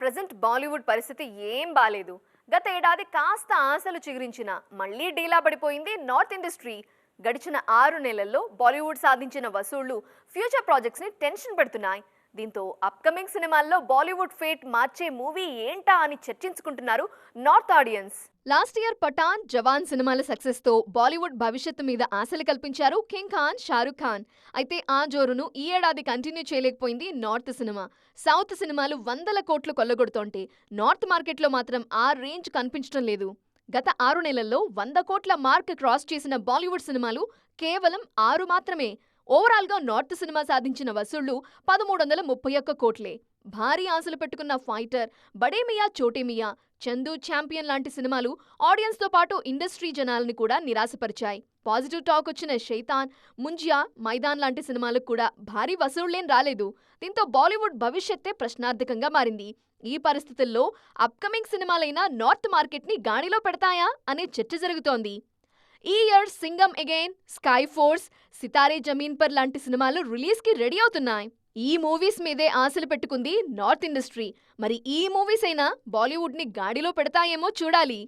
Present Bollywood పరిస్థితి ఏం బాలేదు. గత ఏడాది కాస్త ఆశలు చిగురించిన మళ్ళీ డీలా పడిపోయింది నార్త్ ఇండస్ట్రీ. గడిచిన 6 నెలల్లో బాలీవుడ్ సాధించిన వసూళ్లు ఫ్యూచర్ ప్రాజెక్ట్స్ ని టెన్షన్ పెడుతున్నాయి. దీంతో అప్కమింగ్ సినిమాల్లో బాలీవుడ్ ఫేట్ మార్చే మూవీ ఏంటా అని చర్చించుకుంటున్నారు north audience. Last year Pathaan, Jawan సినిమాల సక్సెస్ తో బాలీవుడ్ భవిష్యత్తు మీద ఆశలు కల్పించారు కింగ్ ఖాన్, షారుఖ్ ఖాన్. అయితే ఆ జోరును ఈ ఏడాది కంటిన్యూ చేయలేకపోయింది నార్త్ సినిమా. సౌత్ సినిమాలు వందల కోట్లు కొల్లగొడుతోంటే నార్త్ మార్కెట్లో మాత్రం ఆ రేంజ్ కనిపించడం లేదు. గత 6 నెలల్లో 100 కోట్ల మార్క్ క్రాస్ చేసిన బాలీవుడ్ సినిమాలు కేవలం 6 మాత్రమే. ఓవరాల్ గా నార్త్ సినిమా సాధించిన వసూళ్లు 1331 కోట్లే. భారీ ఆశలు పెట్టుకున్న ఫైటర్, బడే మియా చోటే మియా, చందు, ఛాంపియన్ లాంటి సినిమాలు ఆడియన్స్ తో పాటు ఇండస్ట్రీ జనాల్ని కూడా నిరాశపరిచాయి. పాజిటివ్ టాక్ వచ్చిన శైతాన్, ముంజియా, మైదాన్ లాంటి సినిమాలకు కూడా భారీ వసూళ్లేం రాలేదు. దీంతో బాలీవుడ్ భవిష్యత్తే ప్రశ్నార్థకంగా మారింది. ఈ పరిస్థితుల్లో అప్కమింగ్ సినిమాలైన నార్త్ మార్కెట్ ని గాడిలో పెడతాయా అనే చర్చ జరుగుతోంది. ఈ year Singham again, Sky Force, Sitaare Zameen Par లాంటి సినిమాలు రిలీజ్ కి రెడీ అవుతున్నాయి. ఈ మూవీస్ మీదే ఆశలు పెట్టుకుంది నార్త్ ఇండస్ట్రీ. మరి ఈ మూవీస్ అయినా బాలీవుడ్ ని గాడిలో పెడతాయేమో చూడాలి.